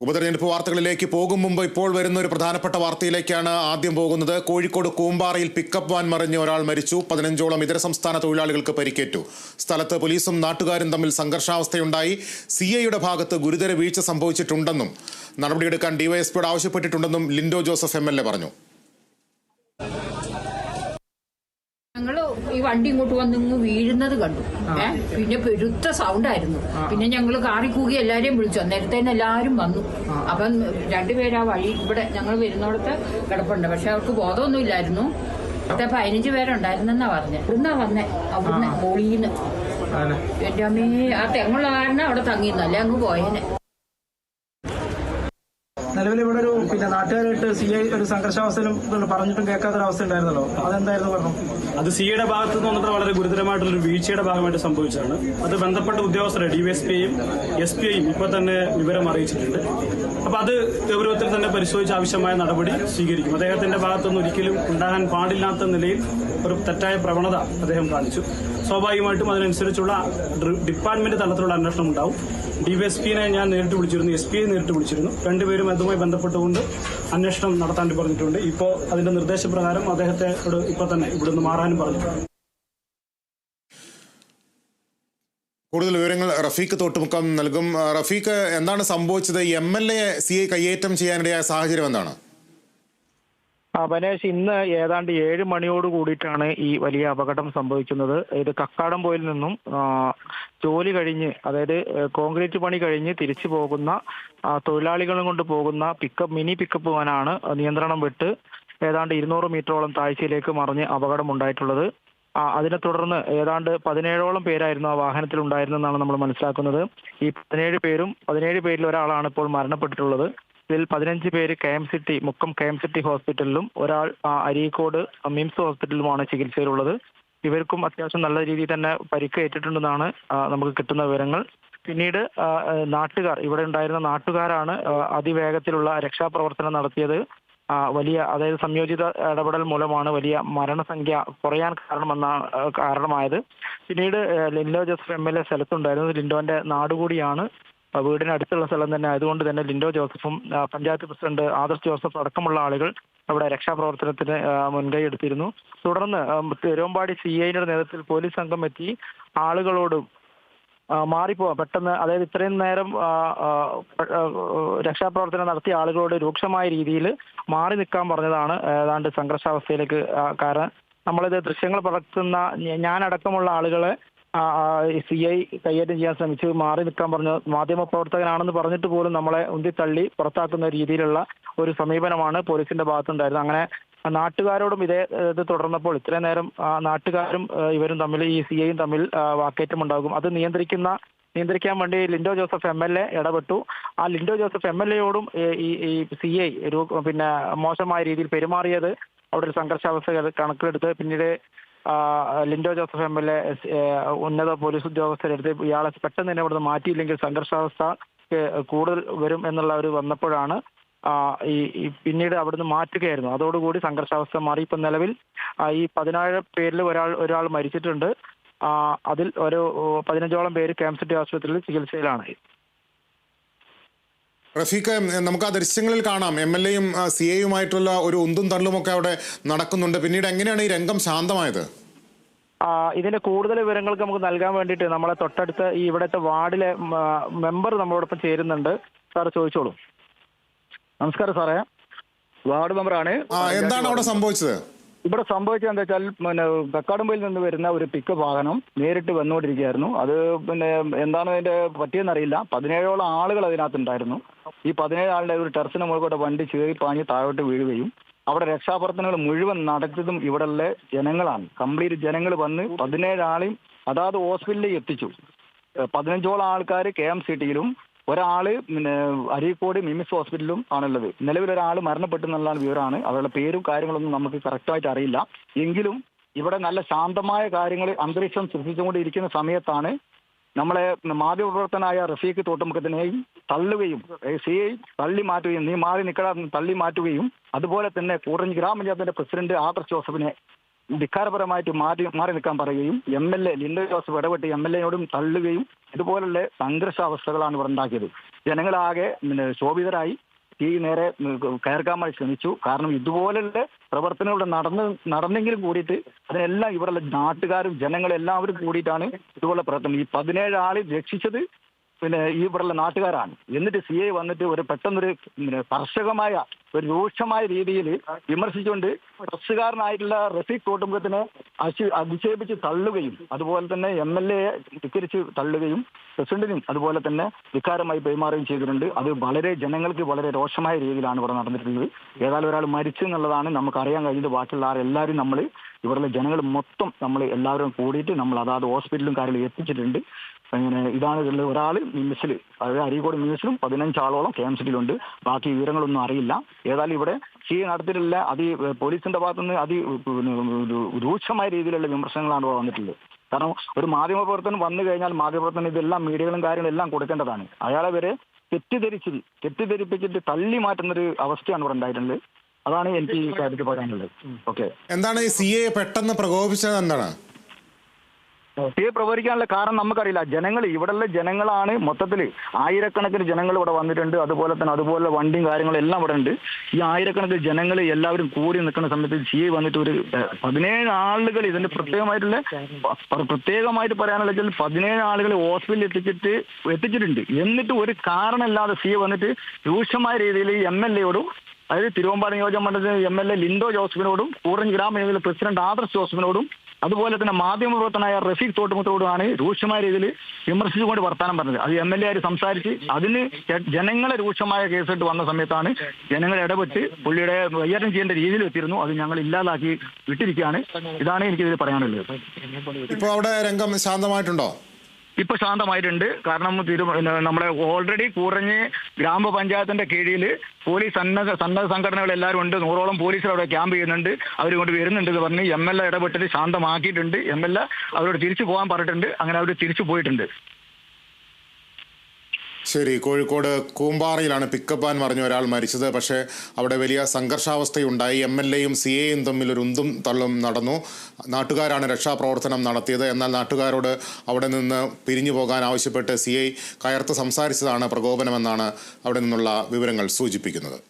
ഉപതെരഞ്ഞെടുപ്പ് വാർത്തകളിലേക്ക് പോകും മുമ്പ് ഇപ്പോൾ വരുന്ന ഒരു പ്രധാനപ്പെട്ട വാർത്തയിലേക്കാണ് ആദ്യം പോകുന്നത്. കോഴിക്കോട് കൂമ്പാറയിൽ പിക്കപ്പ് വാൻ മറിഞ്ഞ് ഒരാൾ മരിച്ചു. 15ഓളം ഇതര സംസ്ഥാന തൊഴിലാളികൾക്ക് പരിക്കേറ്റു. സ്ഥലത്ത് പോലീസും നാട്ടുകാരും തമ്മിൽ സംഘർഷാവസ്ഥയുണ്ടായി. CIയുടെ ഭാഗത്ത് ഗുരുതര വീഴ്ച സംഭവിച്ചിട്ടുണ്ടെന്നും നടപടിയെടുക്കാൻ ഡിവൈഎസ്പിയോട് ആവശ്യപ്പെട്ടിട്ടുണ്ടെന്നും ലിൻഡോ ജോസഫ് MLA പറഞ്ഞു. ഞങ്ങള് ഈ വണ്ടി ഇങ്ങോട്ട് വന്നിങ്ങ് വീഴുന്നത് കണ്ടു. പിന്നെ പെരുത്ത സൗണ്ടായിരുന്നു. പിന്നെ ഞങ്ങള് കാറി കൂകി എല്ലാരെയും വിളിച്ചു. അന്നേരത്തേന് എല്ലാരും വന്നു. അപ്പം രണ്ടുപേരാ വഴി ഇവിടെ ഞങ്ങൾ വരുന്നിടത്ത് കിടപ്പുണ്ട്. പക്ഷെ അവർക്ക് ബോധമൊന്നും ഇല്ലായിരുന്നു. 15 പേരുണ്ടായിരുന്നെന്നാ പറഞ്ഞത്. ഇവിടുന്നാ വന്നേ, അവിടുന്ന് മോളീന്ന്. എന്റെ അമ്മേ, ആ തെങ്ങുള്ള കാരണം അവിടെ തങ്ങിയെന്നല്ലേ അങ്ങ് പോയേനെ. നിലവിൽ ഇവിടെ ഒരു നാട്ടുകാരായിട്ട് CI ഒരു സംഘർഷാവസ്ഥയിലും പറഞ്ഞിട്ടും കേൾക്കാത്തൊരവസ്ഥ ഉണ്ടായിരുന്നല്ലോ, അതെന്തായിരുന്നു പറഞ്ഞു? അത് CIയുടെ ഭാഗത്ത് നിന്ന് വന്നിട്ട് വളരെ ഗുരുതരമായിട്ടുള്ളൊരു വീഴ്ചയുടെ ഭാഗമായിട്ട് സംഭവിച്ചതാണ്. അത് ബന്ധപ്പെട്ട ഉദ്യോഗസ്ഥരെ DYSPയും SPയും ഇപ്പോൾ തന്നെ വിവരം അറിയിച്ചിട്ടുണ്ട്. അപ്പൊ അത് ഗൗരവത്തിൽ തന്നെ പരിശോധിച്ച് ആവശ്യമായ നടപടി സ്വീകരിക്കും. അദ്ദേഹത്തിന്റെ ഭാഗത്തുനിന്ന് ഒരിക്കലും ഉണ്ടാകാൻ പാടില്ലാത്ത നിലയിൽ ഒരു തെറ്റായ പ്രവണത അദ്ദേഹം കാണിച്ചു. സ്വാഭാവികമായിട്ടും അതിനനുസരിച്ചുള്ള ഡിപ്പാർട്ട്മെന്റ് തലത്തിലുള്ള അന്വേഷണം ഉണ്ടാവും. DYSPനെ ഞാൻ നേരിട്ട് വിളിച്ചിരുന്നു, SPയെ നേരിട്ട് വിളിച്ചിരുന്നു. രണ്ടുപേരും അതുമായി ബന്ധപ്പെട്ടുകൊണ്ട് അന്വേഷണം നടത്താൻ പറഞ്ഞിട്ടുണ്ട്. ഇപ്പോൾ അതിന്റെ നിർദ്ദേശപ്രകാരം അദ്ദേഹത്തെ ഇപ്പോൾ തന്നെ ഇവിടുന്ന് മാറാനും പറഞ്ഞിട്ടുണ്ട്. കൂടുതൽ വിവരങ്ങൾ റഫീഖ് തോട്ടുമുക്കം നൽകും. റഫീഖ്, എന്താണ് സംഭവിച്ചത്? MLA CI കയ്യേറ്റം ചെയ്യാനിടയായ സാഹചര്യം എന്താണ്? ബനേഷ്, ഇന്ന് ഏതാണ്ട് 7 മണിയോട് കൂടിയിട്ടാണ് ഈ വലിയ അപകടം സംഭവിക്കുന്നത്. ഇത് കക്കാടംപൊയിൽ നിന്നും ജോലി കഴിഞ്ഞ്, അതായത് കോൺക്രീറ്റ് പണി കഴിഞ്ഞ് തിരിച്ചു പോകുന്ന തൊഴിലാളികളും കൊണ്ട് പോകുന്ന മിനി പിക്കപ്പ് വാനാണ് നിയന്ത്രണം വിട്ട് ഏതാണ്ട് 200 മീറ്ററോളം താഴ്ചയിലേക്ക് മറിഞ്ഞ് അപകടം ഉണ്ടായിട്ടുള്ളത്. അതിനെ തുടർന്ന് ഏതാണ്ട് 17ഓളം പേരായിരുന്നു ആ വാഹനത്തിൽ ഉണ്ടായിരുന്നെന്നാണ് നമ്മൾ മനസ്സിലാക്കുന്നത്. ഈ 17 പേരിൽ ഒരാളാണ് ഇപ്പോൾ മരണപ്പെട്ടിട്ടുള്ളത്. ഇതിൽ 15 പേര് മുക്കം KMCT ഹോസ്പിറ്റലിലും ഒരാൾ അരീക്കോട് മിംസ് ഹോസ്പിറ്റലിലുമാണ് ചികിത്സയിലുള്ളത്. ഇവർക്കും അത്യാവശ്യം നല്ല രീതിയിൽ തന്നെ പരിക്ക് ഏറ്റിട്ടുണ്ടെന്നാണ് നമുക്ക് കിട്ടുന്ന വിവരങ്ങൾ. പിന്നീട് ഇവിടെ ഉണ്ടായിരുന്ന നാട്ടുകാരാണ് അതിവേഗത്തിലുള്ള രക്ഷാപ്രവർത്തനം നടത്തിയത്. അതായത് സംയോജിത ഇടപെടൽ മൂലമാണ് വലിയ മരണസംഖ്യ കുറയാൻ കാരണമായത്. പിന്നീട് ലിൻഡോ ജോസഫ് MLA സ്ഥലത്തുണ്ടായിരുന്നത്. ലിൻഡോന്റെ നാടുകൂടിയാണ്, വീടിന് അടുത്തുള്ള സ്ഥലം തന്നെ ആയതുകൊണ്ട് തന്നെ ലിൻഡോ ജോസഫും പഞ്ചായത്ത് പ്രസിഡന്റ് ആദർശ് ജോസഫ് അടക്കമുള്ള ആളുകൾ അവിടെ രക്ഷാപ്രവർത്തനത്തിന് മുൻകൈ എടുത്തിരുന്നു. തുടർന്ന് തിരുവമ്പാടി CIയുടെ നേതൃത്വത്തിൽ പോലീസ് സംഘം എത്തി ആളുകളോടും മാറിപ്പോവാം പെട്ടെന്ന്, അതായത് ഇത്രയും നേരം രക്ഷാപ്രവർത്തനം നടത്തിയ ആളുകളോട് രൂക്ഷമായ രീതിയിൽ മാറി നിൽക്കാൻ പറഞ്ഞതാണ് ഏതാണ്ട് സംഘർഷാവസ്ഥയിലേക്ക് കാരണം. നമ്മളിത് ദൃശ്യങ്ങൾ പകർത്തുന്ന ഞാനടക്കമുള്ള ആളുകളെ CI കൈകാര്യം ചെയ്യാൻ ശ്രമിച്ചു, മാറി നിൽക്കാൻ പറഞ്ഞു. മാധ്യമപ്രവർത്തകനാണെന്ന് പറഞ്ഞിട്ട് പോലും നമ്മളെ ഉന്തിത്തള്ളി പുറത്താക്കുന്ന രീതിയിലുള്ള ഒരു സമീപനമാണ് പോലീസിന്റെ ഭാഗത്തുണ്ടായിരുന്നത്. അങ്ങനെ നാട്ടുകാരോടും ഇത് തുടർന്നപ്പോൾ ഇത്രയും നേരം നാട്ടുകാരും ഇവരും തമ്മിൽ, ഈ CIയും തമ്മിൽ വാക്കേറ്റം ഉണ്ടാകും. അത് നിയന്ത്രിക്കാൻ വേണ്ടി ലിൻഡോ ജോസഫ് MLA ഇടപെട്ടു. ആ ലിൻഡോ ജോസഫ് MLAയോടും ഈ CI മോശമായ രീതിയിൽ പെരുമാറിയത് അവിടെ ഒരു സംഘർഷാവസ്ഥ കണക്കിലെടുത്ത് പിന്നീട് ലിൻഡോ ജോസഫ് MLA ഉന്നത പോലീസ് ഉദ്യോഗസ്ഥരെടുത്ത് ഇയാളെ പെട്ടെന്ന് തന്നെ ഇവിടുന്ന് മാറ്റിയില്ലെങ്കിൽ സംഘർഷാവസ്ഥ കൂടുതൽ വരും എന്നുള്ള വന്നപ്പോഴാണ് പിന്നീട് അവിടുന്ന് മാറ്റുകയായിരുന്നു. അതോടുകൂടി സംഘർഷാവസ്ഥ മാറി. ഇപ്പം നിലവിൽ ഈ 17 പേരിൽ ഒരാൾ മരിച്ചിട്ടുണ്ട്. അതിൽ ഒരു 15ഓളം പേര് KMCT ആശുപത്രിയിൽ ചികിത്സയിലാണ്. റഫീഖ്, നമുക്ക് ആ ദൃശ്യങ്ങളിൽ കാണാം MLAയും CIയുമായിട്ടുള്ള ഒരു ഉന്തും തള്ളുമൊക്കെ അവിടെ നടക്കുന്നുണ്ട്. പിന്നീട് എങ്ങനെയാണ് ഈ രംഗം ശാന്തമായത്? ഇതിന്റെ കൂടുതൽ വിവരങ്ങൾക്ക് നമുക്ക് നൽകാൻ വേണ്ടിയിട്ട് നമ്മളെ തൊട്ടടുത്ത് ഇവിടുത്തെ വാർഡിലെ മെമ്പർ നമ്മളോടൊപ്പം ചേരുന്നുണ്ട്. സാർ ചോദിച്ചോളൂ. നമസ്കാരം സാറേ, വാർഡ് മെമ്പറാണ്. എന്താണ് അവിടെ സംഭവിച്ചത്? ഇവിടെ സംഭവിച്ചത് എന്താ വെച്ചാൽ കക്കാടംപൊയിൽ നിന്ന് വരുന്ന ഒരു പിക്കപ്പ് വാഹനം നേരിട്ട് വന്നുകൊണ്ടിരിക്കുകയായിരുന്നു. അത് എന്താണ് അതിന്റെ പറ്റിയെന്നറിയില്ല. 17ഓളം ആളുകൾ അതിനകത്തുണ്ടായിരുന്നു. ഈ 17 ആളുടെ ഒരു ടെറസിന് മുകളിലൂടെ വണ്ടി ചീറി പാഞ്ഞ് താഴോട്ട് വീഴുകയും അവിടെ രക്ഷാപ്രവർത്തനങ്ങൾ മുഴുവൻ നടത്തിയതും ഇവിടെയുള്ള ജനങ്ങളാണ്. കംപ്ലീറ്റ് ജനങ്ങൾ വന്ന് 17 ആളെയും അതാത് ഹോസ്പിറ്റലിൽ എത്തിച്ചു. 15ഓളം ആൾക്കാർ KMCTയിലും ഒരാള് അരീക്കോട് മിംസ് ഹോസ്പിറ്റലിലും ആണുള്ളത്. നിലവിൽ ഒരാൾ മരണപ്പെട്ടു എന്നുള്ള വിവരമാണ്. അവരുടെ പേരും കാര്യങ്ങളൊന്നും നമുക്ക് കറക്റ്റായിട്ട് അറിയില്ല. എങ്കിലും ഇവിടെ നല്ല ശാന്തമായ കാര്യങ്ങൾ അന്തരീക്ഷം സൃഷ്ടിച്ചുകൊണ്ടിരിക്കുന്ന സമയത്താണ് നമ്മളെ മാധ്യമപ്രവർത്തനായ റഫീഖ് തോട്ടുമുക്കത്തിനെയും തള്ളുകയും CI തള്ളി മാറ്റുകയും, നീ മാറി നിൽക്കടാ തള്ളി മാറ്റുകയും, അതുപോലെ തന്നെ കൂടരഞ്ഞി ഗ്രാമപഞ്ചായത്തിന്റെ പ്രസിഡന്റ് ആദർശ് ജോസഫിനെ ധിക്കാരപരമായിട്ട് മാറി നിൽക്കാൻ പറയുകയും MLA ലിൻഡോ ജോസഫ് ഇടപെട്ട് MLA-യോടും തള്ളുകയും ഇതുപോലുള്ള സംഘർഷാവസ്ഥകളാണ് ഇവിടെ ഉണ്ടാക്കിയത്. ജനങ്ങളാകെ ശോഭിതരായി ഈ നേരെ കയർക്കാൻ വേണ്ടി ശ്രമിച്ചു. കാരണം ഇതുപോലുള്ള പ്രവർത്തനങ്ങൾ ഇവിടെ നടന്നെങ്കിലും കൂടിയിട്ട് അതിനെല്ലാം ഇവിടെയുള്ള നാട്ടുകാരും ജനങ്ങളെല്ലാവരും കൂടിയിട്ടാണ് ഇതുപോലെ പ്രവർത്തനം. ഈ 17 ആളെ രക്ഷിച്ചത് ഈ ഇവിടെയുള്ള നാട്ടുകാരാണ്. എന്നിട്ട് CA വന്നിട്ട് ഒരു പെട്ടെന്നൊരു കർഷകമായ ഒരു രൂക്ഷമായ രീതിയിൽ വിമർശിച്ചുകൊണ്ട് പ്രസ്സുകാരനായിട്ടുള്ള റഫീഖ് തോട്ടുമുഖത്തിനെ അധിക്ഷേപിച്ച് തള്ളുകയും അതുപോലെ തന്നെ MLA-യെ ധിക്കരിച്ച് തള്ളുകയും പ്രസിഡന്റിനും അതുപോലെ തന്നെ ധിക്കാരമായി പെരുമാറുകയും ചെയ്തിട്ടുണ്ട്. അത് വളരെ ജനങ്ങൾക്ക് വളരെ രോഷമായ രീതിയിലാണ് ഇവിടെ നടന്നിട്ടുള്ളത്. ഏതായാലും ഒരാൾ മരിച്ചു എന്നുള്ളതാണ് നമുക്ക് അറിയാൻ കഴിഞ്ഞത്. ബാക്കിയുള്ള എല്ലാവരും നമ്മൾ ഇവിടെയുള്ള ജനങ്ങൾ മൊത്തം നമ്മൾ എല്ലാവരും കൂടിയിട്ട് നമ്മൾ അതാത് ഹോസ്പിറ്റലും കാര്യങ്ങളും എത്തിച്ചിട്ടുണ്ട്. അങ്ങനെ ഇതാണ് ഇതിലുള്ള ഒരാൾ മിംസിൽ, അതായത് അരീക്കോട് മിംസിലും 15 ആളോളം KMCT-യിലുണ്ട്. ബാക്കി വിവരങ്ങളൊന്നും അറിയില്ല. ഏതായാലും ഇവിടെ നടത്തിയിട്ടുള്ള പോലീസിന്റെ ഭാഗത്തുനിന്ന് രൂക്ഷമായ രീതിയിലുള്ള വിമർശനങ്ങളാണ് ഇവിടെ വന്നിട്ടുള്ളത്. കാരണം ഒരു മാധ്യമപ്രവർത്തനം വന്നു കഴിഞ്ഞാൽ മാധ്യമപ്രവർത്തനം ഇതെല്ലാം മീഡിയകളും കാര്യങ്ങളും എല്ലാം കൊടുക്കേണ്ടതാണ്. അയാളെ വരെ തെറ്റിദ്ധരിപ്പിച്ചിട്ട് തള്ളി മാറ്റുന്നൊരു അവസ്ഥയാണ് ഇവിടെ ഉണ്ടായിട്ടുള്ളത്. അതാണ് എനിക്ക് ഈ കാര്യത്തിൽ പറയാനുള്ളത്. ഓക്കെ, എന്താണ് ഈ CA പെട്ടെന്ന് പ്രകോപിച്ചത്? എന്താണ് CA പ്രവചിക്കാനുള്ള കാരണം നമുക്കറിയില്ല. ഇവിടെയുള്ള ജനങ്ങളാണ് മൊത്തത്തിൽ ആയിരക്കണക്കിന് ജനങ്ങൾ ഇവിടെ വന്നിട്ടുണ്ട്. അതുപോലെ വണ്ടിയും കാര്യങ്ങളും എല്ലാം ഇവിടെ ഉണ്ട്. ഈ ആയിരക്കണക്കിന് ജനങ്ങൾ എല്ലാവരും കൂടി നിൽക്കുന്ന സമയത്ത് CA വന്നിട്ട് ഒരു 17 ആളുകൾ ഇതിന്റെ പ്രത്യേകമായിട്ട് പറയാനുള്ള 17 ആളുകൾ ഹോസ്പിറ്റലിൽ എത്തിച്ചിട്ടുണ്ട്. എന്നിട്ട് ഒരു കാരണമില്ലാതെ CA വന്നിട്ട് രൂക്ഷമായ രീതിയിൽ MLA-യോടും, അതായത് തിരുവമ്പാടി നിയോജക മണ്ഡലത്തിലെ MLA ലിൻഡോ ജോസഫിനോടും കൂറഞ്ച് ഗ്രാമപഞ്ചായത്തിലെ പ്രസിഡന്റ് ആദർശ് ജോസഫിനോടും അതുപോലെ തന്നെ മാധ്യമപ്രവർത്തനായ റഫീഖ് തോട്ടുമുഖത്തോടുമാണ് രൂക്ഷമായ രീതിയിൽ വിമർശിച്ചുകൊണ്ട് വർത്താനം പറഞ്ഞത്. അത് MLA ആയിട്ട് സംസാരിച്ച് അതിന് ജനങ്ങളെ രൂക്ഷമായ കേസിട്ട് വന്ന സമയത്താണ് ജനങ്ങൾ ഇടപെട്ട് പുള്ളിയുടെ കൈകാര്യം ചെയ്യേണ്ട രീതിയിൽ എത്തിയിരുന്നു. അത് ഞങ്ങൾ ഇല്ലാതാക്കി വിട്ടിരിക്കുകയാണ്. ഇതാണ് എനിക്കിതിൽ പറയാനുള്ളത്. ഇപ്പോൾ അവിടെ രംഗം ശാന്തമായിട്ടുണ്ടോ? ഇപ്പൊ ശാന്തമായിട്ടുണ്ട്. കാരണം നമ്മുടെ ഓൾറെഡി കൂറഞ്ഞ് ഗ്രാമപഞ്ചായത്തിന്റെ കീഴിൽ പോലീസ് സന്നദ്ധ സംഘടനകൾ എല്ലാവരും ഉണ്ട്. 100ഓളം പോലീസുകൾ അവിടെ ക്യാമ്പ് ചെയ്യുന്നുണ്ട്. അവരിങ്ങോട്ട് വരുന്നുണ്ട് എന്ന് പറഞ്ഞ് MLA ഇടപെട്ടിട്ട് ശാന്തമാക്കിയിട്ടുണ്ട്. MLA അവരോട് തിരിച്ചു പോകാൻ പറഞ്ഞിട്ടുണ്ട്. അങ്ങനെ അവർ തിരിച്ചു പോയിട്ടുണ്ട്. ശരി, കോഴിക്കോട് കൂമ്പാറയിലാണ് പിക്കപ്പ് വാൻ മറിഞ്ഞ ഒരാൾ മരിച്ചത്. പക്ഷേ അവിടെ വലിയ സംഘർഷാവസ്ഥയുണ്ടായി. MLA-യും CA-യും തമ്മിൽ ഒരു ഉന്തും തള്ളും നടന്നു. നാട്ടുകാരാണ് രക്ഷാപ്രവർത്തനം നടത്തിയത്. എന്നാൽ നാട്ടുകാരോട് അവിടെ നിന്ന് പിരിഞ്ഞു പോകാൻ ആവശ്യപ്പെട്ട് CA കയർത്ത് സംസാരിച്ചതാണ് പ്രകോപനമെന്നാണ് അവിടെ നിന്നുള്ള വിവരങ്ങൾ സൂചിപ്പിക്കുന്നത്.